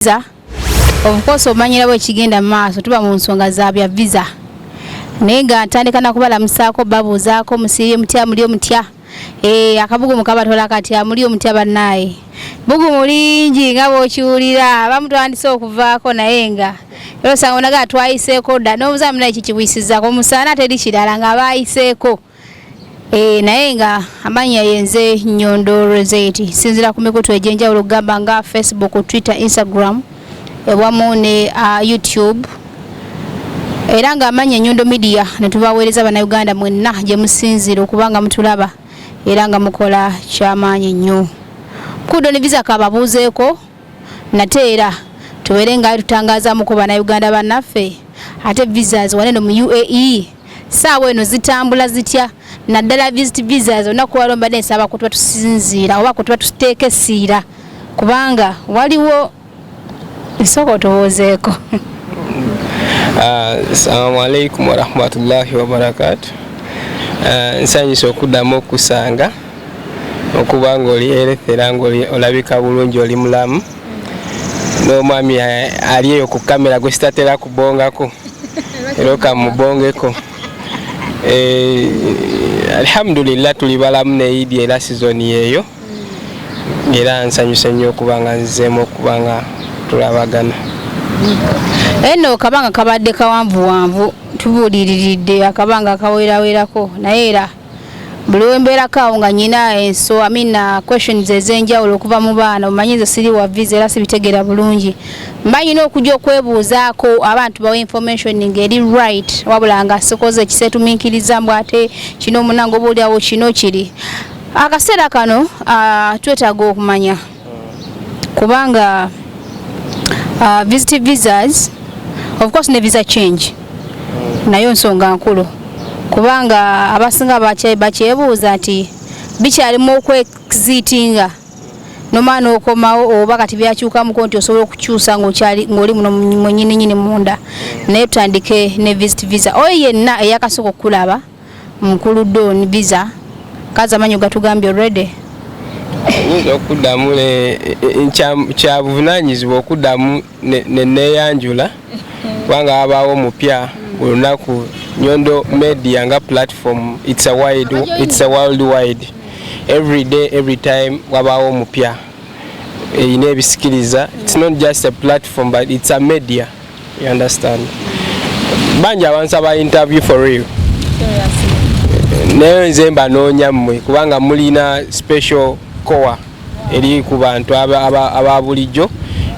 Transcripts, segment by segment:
visa. Of course omanyira bwe kigenda maaso tuba mu nsonga za bya visa. Nenga ntandika nakubala musako babuzaako musiriye mutya mulio mutya. Akabugu mukabatola kati amulio mutya bannaye. Bugu mulingi nga bwokiwulira bamutwandise okuvaako nayenga. Ero sangonaga twayiseeko dda n'obuzamu naye kikibwisizzaako musaana teri kirala nga baayiseeko. Nayenga amanya yenze Nyondo Rozet sinzira ku mikutu ejenjawulo gamba nga Facebook, Twitter, Instagram ewamu ne YouTube. Era nga amanya Nyondo Media netubaweereza bana Uganda mwenna gye musinzira okubanga mutulaba era nga mukola kyamaanyi nnyo. Kudo ne visa kababuuzeeko nateera tuwere nga tutangaza mu kuba na Uganda bannaffe ate visas waneno mu UAE saawa eno zitambula zitya naddala visit visas onakuwalo mbadde nsaba kutuba tusinziira oba kutuba tuteekesiira kubanga waliwo isoko towoozeeko. Assalamu alaikum wa rahmatullahi wa barakatuh. Nsanyusa okuddamu okusanga okubanga oli erethera ng'oli olabika bulungi oli mulamu n'omwami ali eyo ku kamera gwe sitatera kubongako era okamubongeko. Alhamdulillah tuli balamu ne Idi era sizoni eyo era nsanyusa nnyo okubanga nzeemu okubanga tulabagana. Eno kabanga kabadde kawanvu tubuuliriridde akabanga kawerawerako naye era buli wembeera kawo nga nyina enso questions ez'enjawulo okuva mu baana omanyizo siri wa visa era sibitegeera bulungi mba nyina okujja okwebuuzaako abantu bawe information ng'eri right wabula nga sikoze ekiseetumiikiriza mbw ate kino omunango obaoliawo kino kiri akaseera kano twetaaga okumanya kubanga visit visas of course ne visa change nayo nsonga nkulu kubanga abasinga bakyebuuza nti bikyalimu okwexitinga nomaana okomawo oba kati byakyukamuko nti osobola okukyusa ng'oli muno mwenyininyini munda naye tutandike ne visit visa oyo yenna eyakasooka okulaba mukulu don visa kazi amanyi gatugambye already nyinza okuddamu kyabuvunaanyizibwa okuddamu neneyanjula kubanga wabaawo omupya olunaku Nyondo Media nga platform it's a worldwide. Every day, every time wabaawo omupya eyina ebisikiriza. It's not just a platform but it's a media, you understand. Banji abansaba interview for real. Naye nze mbanoonya mmwe kubanga mulina special kowa eri ku bantu aba bulijjo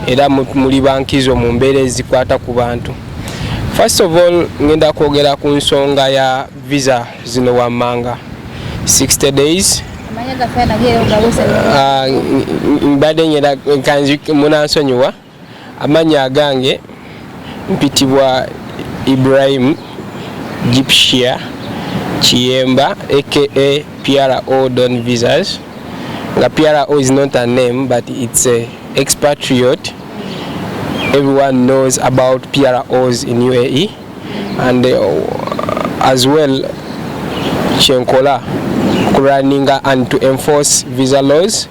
era muli bankizo mu mbeera ezikwata ku bantu. First of all, ngenda kwogera ku nsonga ya visa zino wammanga 60 days. Mbadde nyera kanzi munansonyiwa amanya agange mpitibwa Ibrahim Gypsia Chiyemba aka PRO Don Visas. The PRO is not a name but it's a expatriate. Everyone knows about PROs in UAE and as well Chenkola running and to enforce visa laws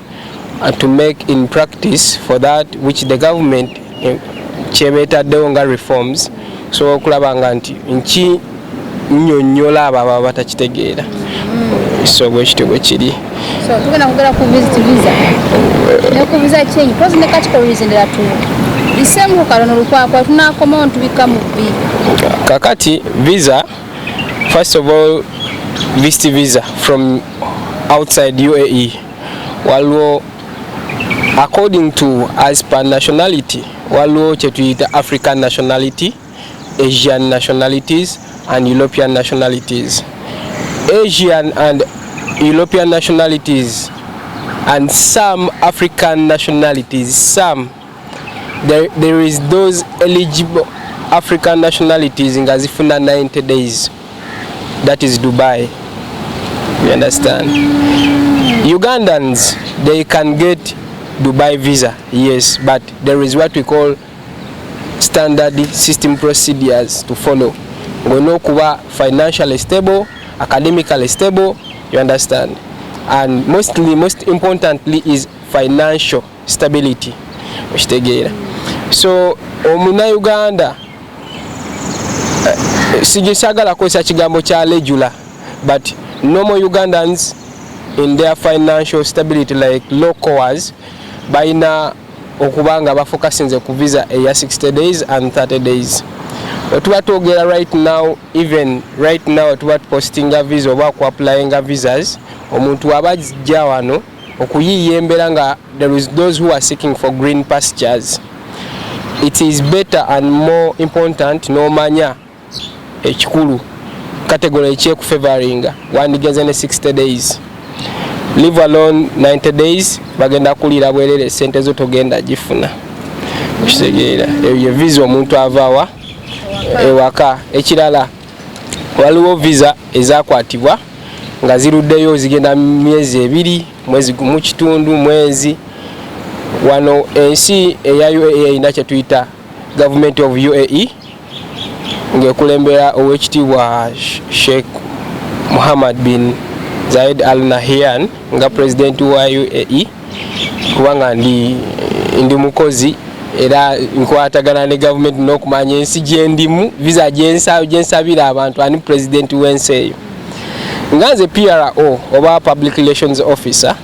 and to make in practice for that which the government chebeta donga reforms so kulabanga nti nchi nnyonnyola abo batakitegeera so bwekityo kiri. So tugenda kugera ku visit visa ne ku visa change because ne categories endera tu isemu kalono lukwakwa tunakoma ntubika mu kakati visa. First of all, visit visa from outside UAE waliwo according to as per nationality waliwo kyetuyita African nationality, Asian nationalities and European nationalities. Asian and European nationalities and some African nationalities, there is those eligible African nationalities in Gazifuna 90 days. That is Dubai. You understand? Ugandans, they can get Dubai visa, yes, but there is what we call standard system procedures to follow. Ngono kuba financially stable, academically stable, you understand? And most importantly is financial stability. So omuna Uganda sigisagala kwesa kigambo kya regular, but normal Ugandans in their financial stability like locals baina okubanga bafocusinze ku visa eya 60 days and 30 days. Tuba togera right now, even right now tuba posting a visa oba ku applying a visas omuntu abajja wano okuyiyembera nga there is those who are seeking for green pastures. It is better and more important nomanya ekikulu category check favoring wandigeze ne 60 days, leave alone 90 days bagenda kulira bwerere sente zo togenda gifuna kitegeera eyo visa omuntu avawa ewaka. Ekirala waliwo visa ezakwatibwa nga ziruddeyo zigenda myezi 2, mwezi gumu kitundu, mwezi wano ensi eya UAE ina kye tuyita government of UAE ngekulembera owekitiibwa Sheikh Muhammad bin Zayed Al Nahyan nga president wa UAE, kubanga ndi mukozi era nkwatagana ne government n'okumanya ensi gyendimu visa gyensabira abantu ani president w'ensi eyo. Nganze PRO oba public relations officer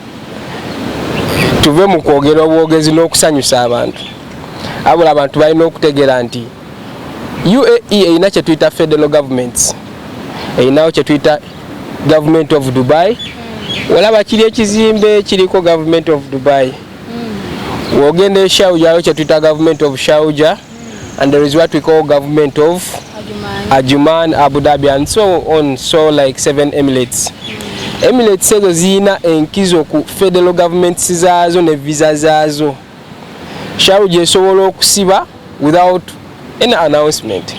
tuve mu kwogera obwogezi n'okusanyusa abantu, abula abantu balina okutegeera nti UAE eyina kye tuyita federal governments, eyinawo kye tuyita government of Dubai. Olaba kiri ekizimbe kiriko government of Dubai. Wogenda e Sharjah kye tuyita government of Sharjah, and there is what we call government of Ajman, Abu Dhabi, and so on, so like 7 Emirates. Emirates ezo zina enkizo ku federal governments zaazo ne visa zaazo. Sharjah esobola okusiba without any announcement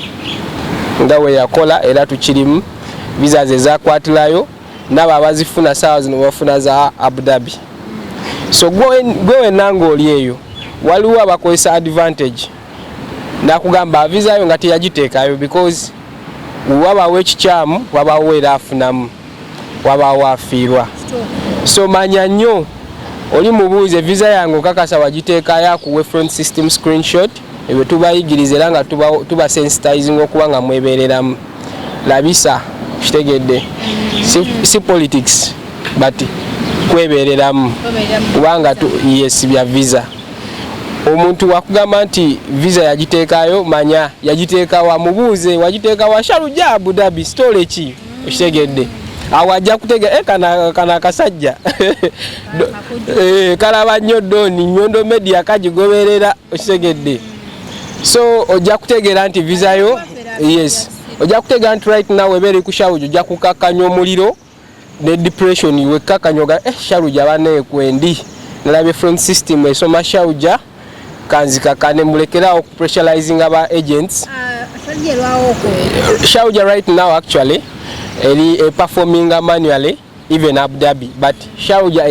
nga we yakola era tukirimu visa zezakwatirayo nabo abazifuna sawa zino bafuna za Abu Dhabi. So gwe nango oli eyo waliwo abakozesa advantage nakugamba visa yo nga teyagiteekayo because wabawo ekikyamu wabawo era afunamu wabawo afiirwa. So manya nnyo oli mubuuze visa yange kakasa wagiteekayo akuwe front system screenshot ebyo tubayigiriza era nga tuba sensitizing okuba nga mwebereramu labisa kitegedde si politics but kwebereramu kubanga yes bya visa. Omuntu wakugamba nti visa yagiteekayo manya yagiteeka wa mubuuze wagiteeka wa Sharjah Abu Dhabi story ki kitegedde awajja kutegera kana kasajja kalaba nnyo doni Nyondo Media kagigoberera kitegedde. So ojja kutegeera nti visa yo yes ojja kutegeera nti right now ebere ku Sharjah ojja kukakanya omuliro ne depression iwe kakanyoga Sharjah bane kwendi nalabe front system esoma Sharjah kanzika kane mulekera oku pressurizing aba agents. Sharjah right now actually performing manually even Abu Dhabi, but Sharjah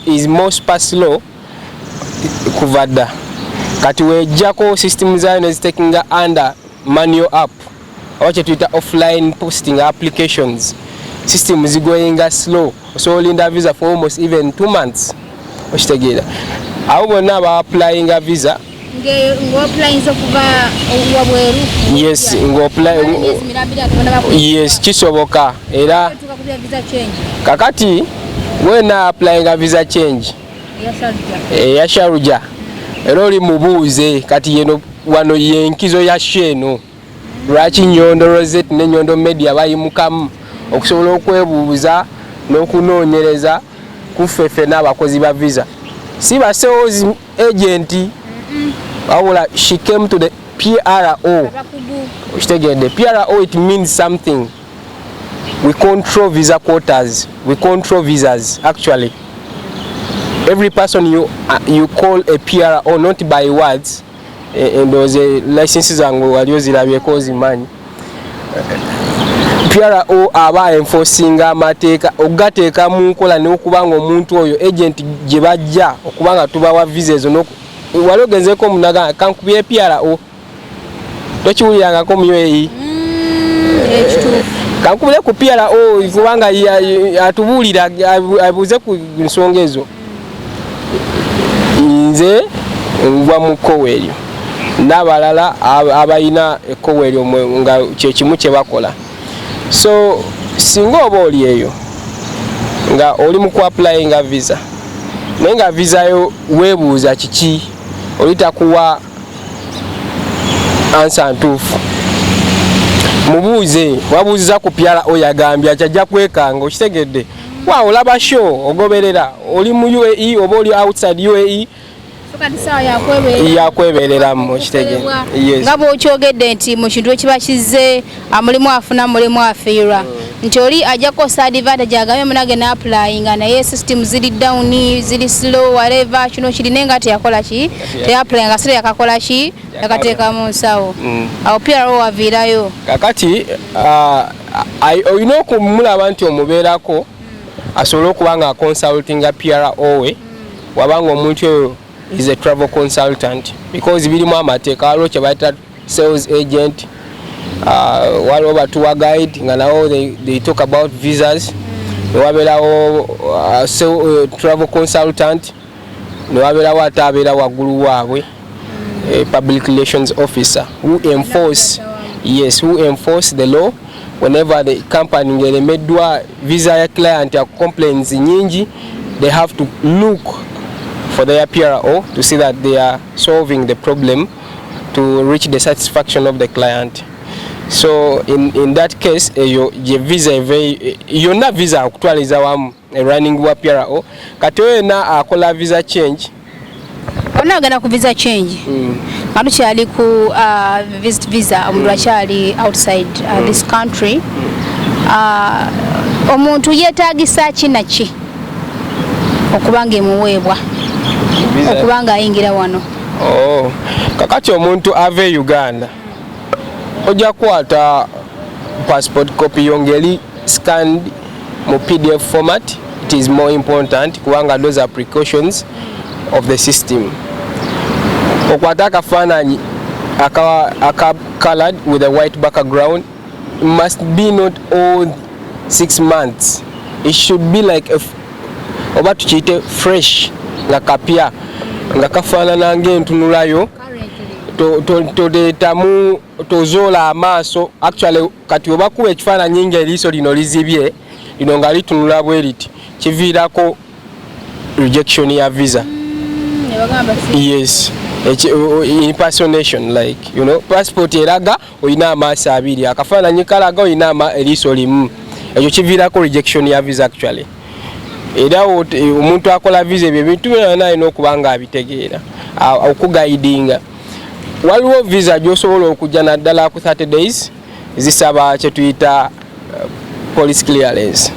is more slow kuvada kati wejjako system zayo is taking under manual app or Twitter offline posting applications. System is going slow, so linda visa for almost even 2 months. Oshtegera abo bonna applying a visa yes yes kisoboka era kakati wena applying a visa change ya Sharjah era oli mubuuze kati yeno wano yenkizo ya sheno lwaki Nyondo Rozet ne Nyondo Media bayimukamu okusobola okwebuuza n'okunoonyereza kufefe n'abakozi ba visa si ba sales agent wabula she came to the PRO. The PRO, it means something. We control visa quotas, we control visas actually. Every person you call a PRO not by words and those licenses and waliozirabye kozi manyi PRO aba enforcing amateeka ogateeka mu nkola n'okubanga omuntu oyo agent gye bajja okubanga tubawa visas wali ogenzeko munaga kankubye PRO tokiwulirangako mu UAE kankubye ku PRO kubanga atubuulira abuuze ku nsonga ezo nze ngwa mu kkowa eryo n'abalala abalina ekkowa eryo nga kyekimu kye bakola. So singa oba oli eyo nga oli mu ku-applyinga visa naye nga visa yo weebuuza kiki oli takuwa ansa ntuufu, mubuuze. Wabuuziza ku PRO yagambye kyajja kwekanga, okitegedde? Waaw, olaba show ogoberera, oli mu UAE oba oli outside UAE yakwebereramu, okitegedde? Nga bw'okyogedde nti mu kintu ekiba kizze mulimu afuna mulimu afiirwa nti oli ajja kukosa advantage agambye munage n'applyinga naye system ziri down ziri slow whatever kino kiri naye nga teyakola ki teyapplyinga sire yakakola ki yakateeka mu nsawo awo PRO waviirayo. Kakati olina okumulaba nti omubeerako asobole okuba nga consultinga PRO we wabanga omuntu oyo is a travel consultant because birimu amateeka waliwo kye bayita sales agent, waliwo ba tour guide nga nawo they talk about visas, newabeerawo travel consultant, newabeerawo ate abeera waggulu waabwe public relations officer who enforce the law whenever the company ngeremeddwa visa ya client ya complaints nyingi. They have to look for their PRO to see that they are solving the problem to reach the satisfaction of the client. So in that case visa yonna visa okutwaliza wamu running wa PRO kati wena akola visa change onagana ku visa change nga tukyali ku visit visa omuntu akyali outside this country omuntu yeetaagisa kinaki okubanga emuweebwa okubanga ayingira wano? Kakati omuntu ave Uganda ojja kukwata passport copy yongeri scanned mu PDF format. It is more important kubanga those are precautions of the system. Okwata akafaananyi colored with a white background must be not all 6 months. It should be like oba tukiyite fresh nga kapya nga kafaanana ng'entunulayo todeetamu tozoola amaaso. Actually kati oba kuba ekifaananyi ng'eriiso lino lizibye lino nga litunula bwe liti kiviirako rejection ya visa. Yes, impersonation, like passport eraga oyina amaaso abiri, akafaananyi kalaga oyina eriiso limu, ekyo kiviirako rejection ya visa actually. Era omuntu akola visa ebyo bintu byonna alina okuba nga abitegeera okugaidinga. Waliwo visa gy'osobola okujja naddala ku 30 days zisaba kye tuyita police clearance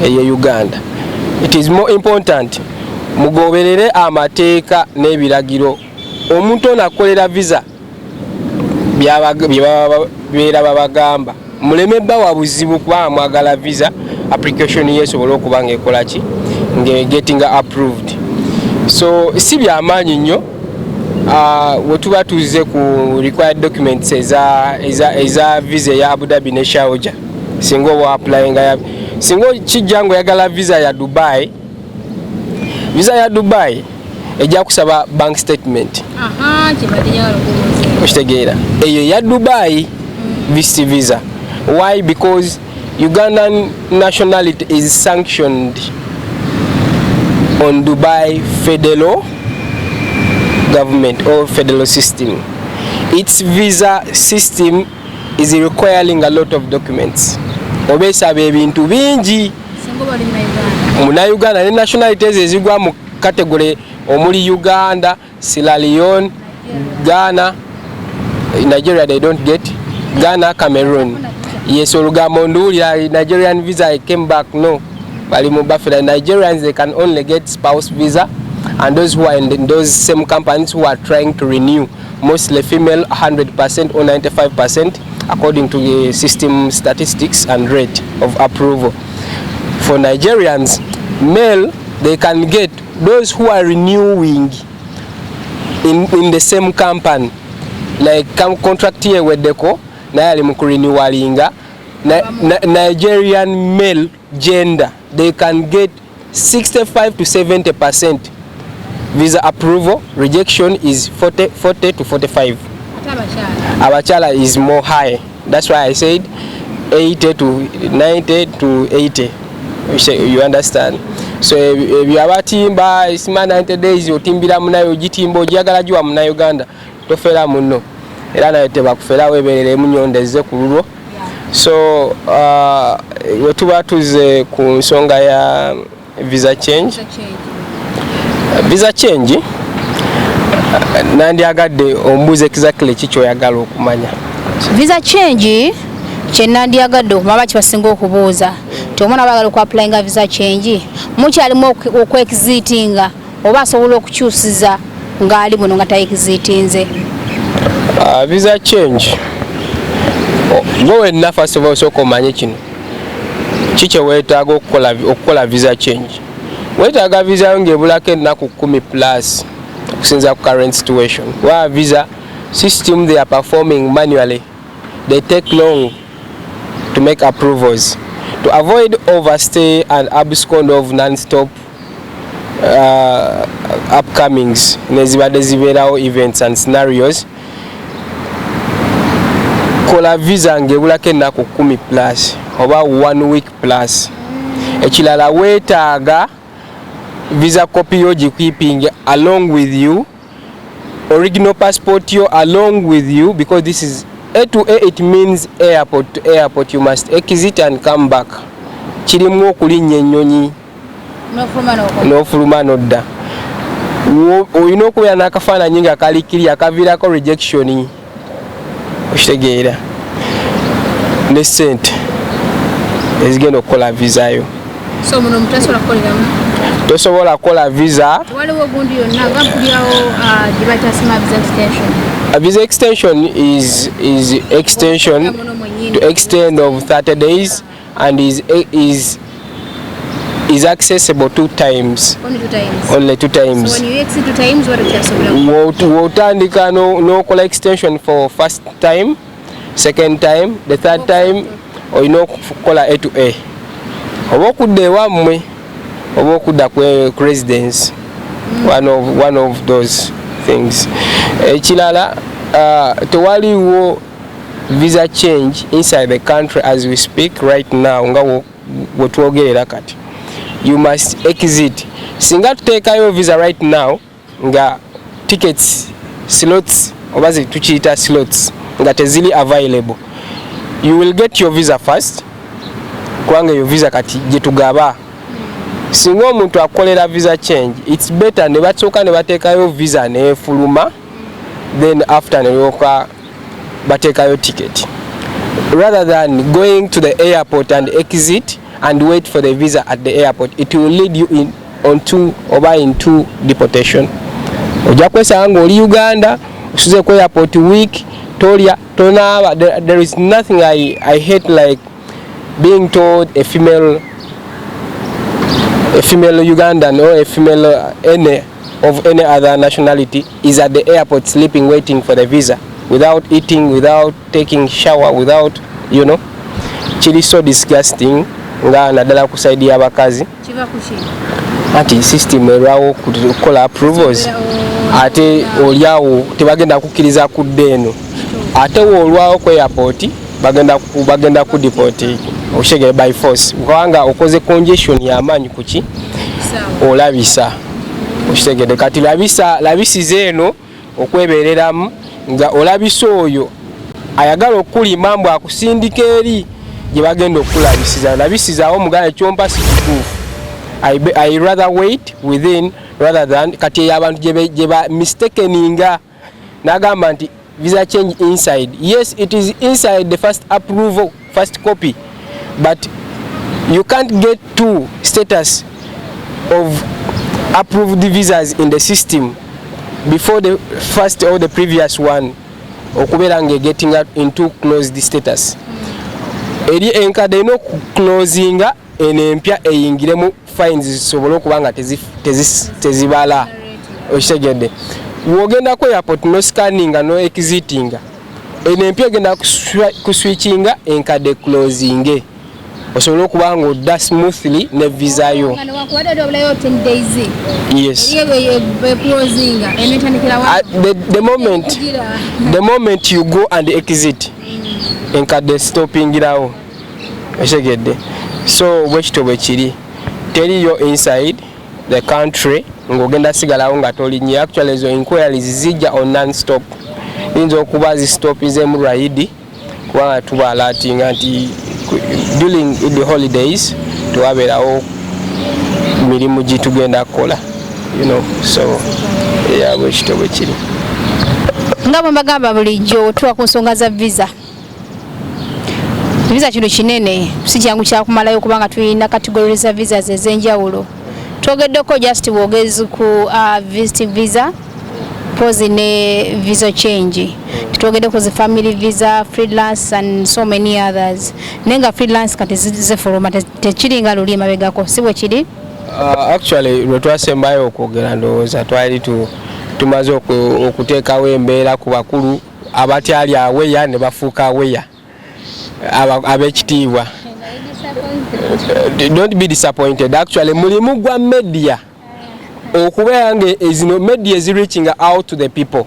eye Uganda. It is more important mugoberere amateeka n'ebiragiro. Omuntu ono akolera visa by'ababeera babagamba muleme bawa buzibu kuba mwagala visa application yesobola okuba ng'ekola ki getting approved. So si byamaanyi nnyo we tuba tuze ku required documents eza visa ya Abu Dhabi ne Sharjah singa oba applyinga singa kijja ng'oyagala visa ya Dubai. Visa ya Dubai ejja kusaba bank statement. Okitegeera eyo ya Dubai visit visa. Why? Because Ugandan nationality is sanctioned on Dubai federal government or federal system. Its visa system is requiring a lot of documents. Obesaba ebintu bingi. Muna Uganda ne nationalities ezigwa mu category omuli Uganda, Sierra Leone, Ghana, Nigeria they don't get, Ghana, Cameroon. Yes, olugamba nduulira Nigerian visa I came back no. Bali mu bafera Nigerians they can only get spouse visa, and those who are in those same companies who are trying to renew, mostly female 100% or 95% according to the system statistics and rate of approval. For Nigerians, male, they can get those who are renewing in the same company, like contract here with Deco, renewing Nigerian male gender, they can get 65 to 70% visa approval. Rejection is 40 to 45. Abachala is more high. That's why I said 80 to 90 to 80. You understand? So if you have a timba, it's 90 days, you timbira munayo jitimbo jagala juwa muna Uganda. Tofela muno. Era na yeteba kufela weberere munyondeze kululwo. So wetuba tuze ku nsonga ya visa change. Visa change nandi agadde ombuze exactly kicho yagala okumanya. Visa change chenandi agadde okumaba kibasinga okubuuza. Tomona bagala ku applyinga visa change mukyalimu okwexitinga oba asobola okukyusiza ngali muno nga tayixitinze. Visa change go en nafa sobo soko manye kino kiche wetaaga okukola visa change. Wetaaga visa ngebulako ennaku 10 plus okusinza ku current situation. Wa visa system they are performing manually, they take long to make approvals. To avoid overstay and abscond of non-stop upcomings, nezibade ziberawo events and scenarios, kola visa ngebulako ennaku 10 plus oba 1 week plus. Ekilala wetaaga visa copy yo keeping along with you, original passport yo along with you, because this is A to A, it means airport to airport. You must exit and come back. Kirimu okulinnya ennyonyi n'ofuluma n'odda. Olina okubeera n'akafaananyi nga kalikiri akaviirako rejection. Okitegeera ne ssente ezigenda okukola visa yo. So muno mutasobola kukoleramu? Tosobola kukola visa. Waliwo gundi yonna nga kulyawo gyebayita visa extension. A visa extension is extension to extend of 30 days and is accessible 2 times. Only 2 times. Only 2 times. So when you exit 2 times, what is wotandika no call extension for first time, second time, the third time, or you know call A to A. Okudda ewammwe oba okudda ku residence, one of those things. Ekirala tewaliwo visa change inside the country as we speak right now nga wetwogerera kati. You must exit. Singa tuteekayo visa right now nga tickets slots oba tukiyita slots nga tezili available, you will get your visa first kubanga yo visa kati gyetugaba. Singa omuntu akolera visa change, it's better ne batsooka ne bateekayo visa nefuluma, then after ne yoka bateekayo ticket, rather than going to the airport and exit and wait for the visa at the airport. It will lead you into deportation. Ojja kwesanga ng'oli Uganda usuze ku airport week tolya tonaaba. There is nothing I hate like being told a female Ugandan or a female of any other nationality is at the airport sleeping waiting for the visa without eating, without taking shower, without, you know. Chili so disgusting nga nadala kusaidia abakazi. Chiva kushi. Ati system erawo kukola approvals. Ate olyawo tebagenda kukiriza kuddeno. Ate olwawo ku airport bagenda ku deport. Oshege by force. Kubanga okoze congestion y'amaanyi kuki olabisa. Oshegede kati labisize eno okwebereramu nga olabisa oyo ayagala okuli mambo akusindika eri gye bagenda okulabisiza. Labisizaawo mugala ekyompa si kituufu. I rather wait within rather than kati abantu gye ba mistakeninga nagamba nti visa change inside. Yes, it is inside the first approval, first copy, but you can't get to status of approved visas in the system before the first or the previous one. Okubera nge getting out into closed status. Eri enkade no closinga enempya eyingiremu fines zisobola okubanga tezibala. Oshegede wogenda ko airport no scanninga no exitinga enempya genda kuswitchinga enkade closinge osobola okuba nga odda smoothly ne visa yo. Yes. The moment you go and exit enkadde stoppingirawo ekigedde. So bwekito bwe kiri teriyo inside the country ng'ogenda sigalawo nga tolinye. Actually ezo inquiries zijja on non-stop. Yinza okuba zistopizemu lwayidi kubanga tuba alertinga nti during the holidays tuwabeerawo mirimu gitugenda kukola, you know, so yeah, bwekito bwe kiri. Nga bwe mbagamba bulijjo tuwa ku nsonga za visa. Visa kino kinene si kyangu kyakumalayo kubanga tulina categories za visas ez'enjawulo. Twogeddeko just bwogezi ku visit visa pose ne visa change. Twogeddeko zi family visa, freelance and so many others. Nenga freelance kati ze foroma tekiringa luli mabegako si bwe kiri. Actually lwe twasembayo okwogera ndowooza twali tumaze okuteekawo embeera ku bakulu abatyali aweya ne bafuuka aweya ab'ekitiibwa. Don't be disappointed. Actually mulimu gwa media okubeera nga ezino media is reaching out to the people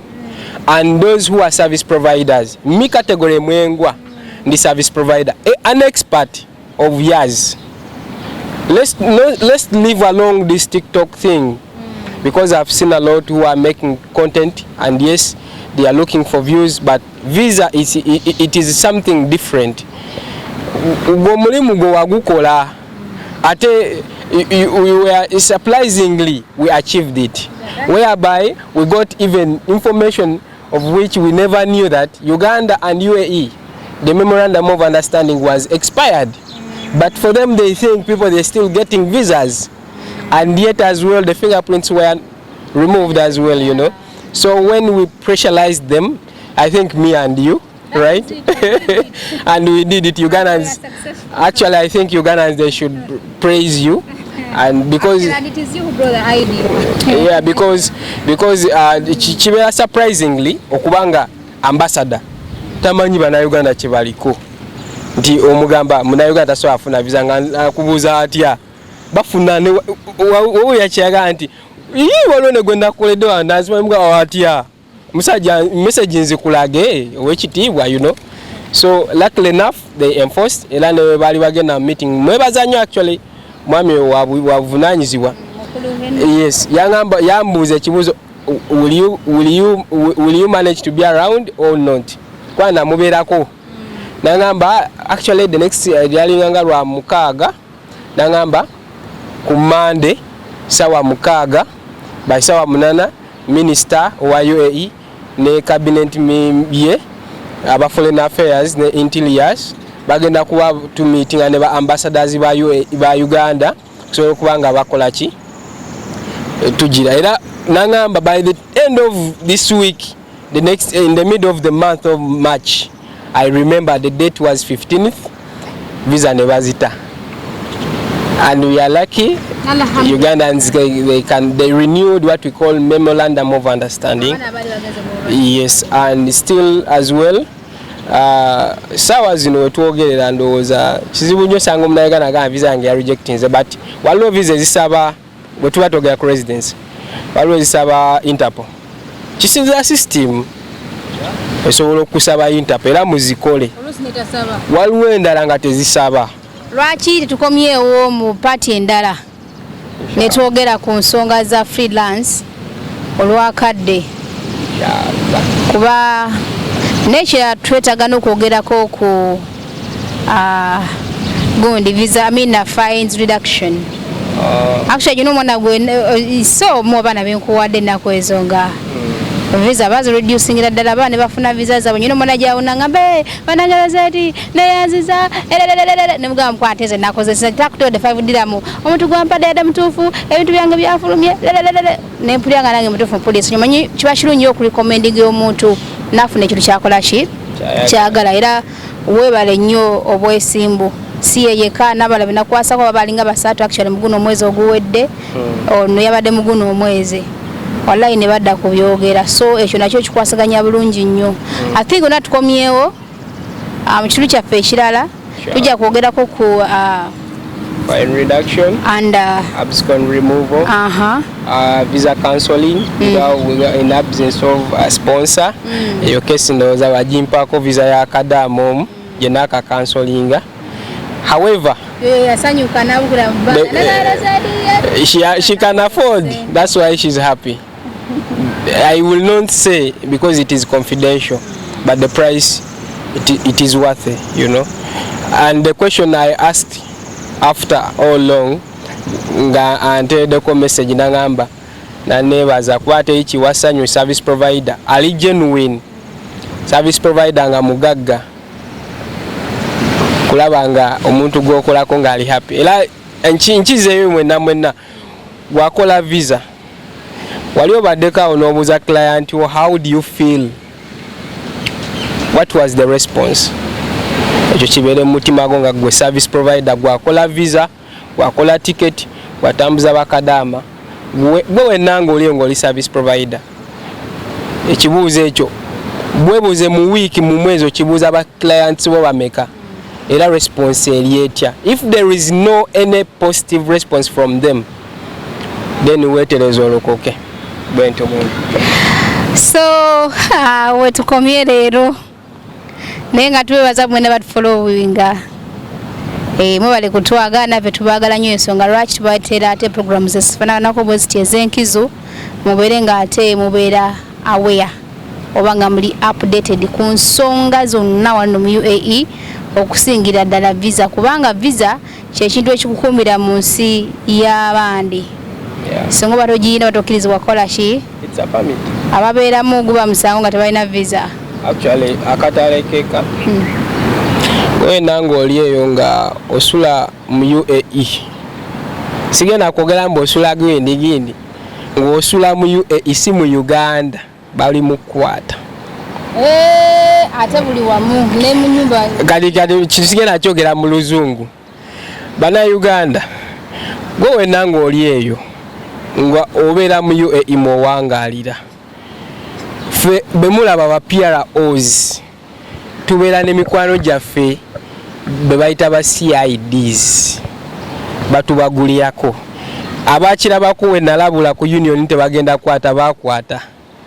and those who are service providers. Mi category mwengwa ndi service provider, an expert of years. Let's leave along this TikTok thing because I've seen a lot who are making content and yes they are looking for views, but visa it is something different. Mulimu go wagukola ate surprisingly we achieved it, whereby we got even information of which we never knew that Uganda and UAE the memorandum of understanding was expired, but for them they think people they're still getting visas and yet as well the fingerprints were removed as well, you know. So when we pressurized them, I think me and you, right? And we did it. Ugandans, actually I think Ugandans they should praise you, and because and it is you who brought the idea. Yeah, because chibera surprisingly okubanga ambassador tamanyi bana Uganda chibaliko nti omugamba muna Uganda so afuna visa nga kubuza atya bafuna ne wo yakiyaga nti walone gwenda kuledo ndazima mga atya musajja message nzikulage owekitiibwa, you know. So luckily enough they enforced era ne bali bagenda meeting mwebazanyo actually mwami wavunanyizibwa. Yes, yambuza ekibuzo will you manage to be around or not, kwana mubeerako nangamba actually the next yalinganga lwa mukaaga nangamba ku Monday sawa mukaaga by sawa munana minister wa UAE ne cabinet ye aba foreign affairs ne interiors bagenda kuwa to meeting ne ba ambassadors ba UAE ba Uganda so kubanga bakola ki tujira era nangamba by the end of this week, the next in the middle of the month of March, I remember the date was 15th, visa nevazita, and we are lucky Ugandans they renewed what we call memorandum of understanding. Yes, and still as well sawa zino twogerera ndowooza kizibu nnyo sanga omunayiga naga visa yange ya rejecting, but waliwo visa ezisaba bwe tuba twogera ku residence waliwo ezisaba Interpol. Kisinza system esobola okusaba Interpol era muzikole, waliwo endala nga tezisaba. Lwaki tetukomyewo mu party endala ne twogera ku nsonga za freelance olwakadde kuba nekya twetaaga n'okwogerako ku gundi visa fines reduction. Actually, you know mwana gwe so mo bana benkuwadde nako ezo nga visa bazo reducing ddala bana bafuna visa zabo nyino mwana jauna ngambe banagala zati neyanziza ne mugamba mkwateze nakozesa takutode 5 dirham omuntu gwampa dada mtufu ebintu byange byafulumye ne mpulanga nange mtufu police nyomanyi kibashirunyo ku recommending omuntu nafuna ekintu kyakola ki kyagala era webale nnyo obwesimbu si yeka nabala binakwasa kwa balinga basatu actually muguno mwezi oguwedde ono yabadde muguno omwezi wallahi ne badda kubyogera, so ekyo nakyo kikwasaganya bulungi nnyo. I think ona tukomyewo mu kiru kyaffe ekirala tujja kwogerako ku fine reduction and abscond removal, visa counseling in absence of a sponsor. Eyo kesi ndowooza bagimpaako visa ya kadamu yenaka counselinga. However, she can afford, that's why she's happy. I will not say because it is confidential, but the price it is worth it, you know. And the question I asked after all long nga antedeko message nangamba na nebaza kwate ichi wasanyu service provider ali genuine service provider nga mugagga kulaba nga omuntu gwokolako nga ali happy era nchize yemwe namwena wakola visa wali obaddeka onobuza client how do you feel, what was the response? Ekyo kibere mutima go nga gwe service provider gwakola visa gwakola ticket watambuza bakadama gwe nango oli ngoli service provider ekibuuzo ekyo bwebuuze mu week mu mwezi okibuuza ba clients bo bameka era response elietya. If there is no any positive response from them then wetereza olokoke bwento mungu. So wetukomye leero nenga tubebaza mwene batufollowinga mwebale kutwagana fe tubagala nnyo ensonga lwaki tubatera ate programs ezifananako bwe ziti ez'enkizo mubeere nga ate mubeera aware oba nga muli updated ku nsonga zonna wano mu UAE okusingira ddala visa kubanga visa kyekintu ekikukumira mu nsi y'abandi. So ngoba togiyina batokirizibwa kola ki? It's a permit. Ababeeramu guba musango nga tebalina visa. Actually akatalekeka gwe nango oli eyo nga osula mu UAE sigenda kwogera mbu osula gindi ng'osula mu UAE si mu Uganda bali mu kwata ate buli wamu ne mu nyumba kati kisigenda kyogera mu luzungu bana Uganda gwe nango oli eyo nga obeera mu UAE mwowangalira fe bemulaba ba PROs tubeera n'emikwano gyaffe bebayita ba CIDs batubagulirako abakirabako we nalabula ku union tebagenda kwata bakwata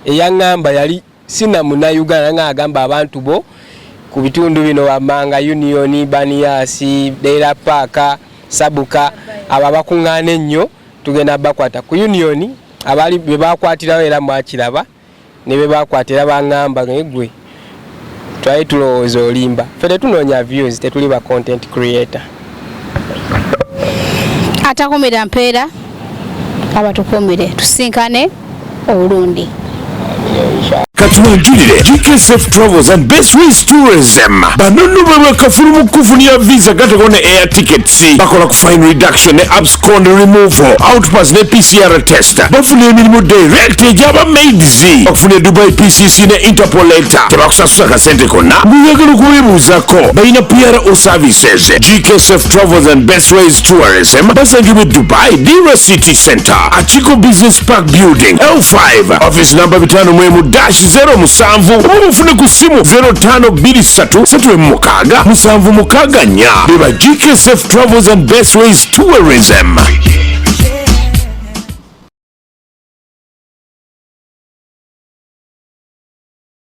eyaŋŋamba yali sina muna Uganda nga agamba abantu bo ku bitundu bino bamanga union Baniasi Deira Park Sabuka aba bakuŋŋaana ennyo tugenda bakwata ku union abali be bakwatirawo era mwakiraba ne be bakwatira baŋŋamba ngegwe twaye tulowooza olimba fere tunoonya views tetuli ba content creator atakomera mpeera abatukomere tusinkane obulundi Katulangirire GKSF Travels and Best Ways Tourism banono bwe kafulu mu kufunira visa gateko ne air tickets bakola ku fine reduction ne abscond removal outpass ne PCR test bafuna emirimu direct ejaba maids bakufuna Dubai PCC ne Interpol letter tebakusasula kasente konna muyagala kuwebuuzako balina PRO services GKSF Travels and Best Ways Tourism basangibwe Dubai Dira City Center Achiko Business Park Building L5 office number 5-0-7 mufune ku simu 0523-7 mukaaga beba GKSF Travels and Best Ways Tourism.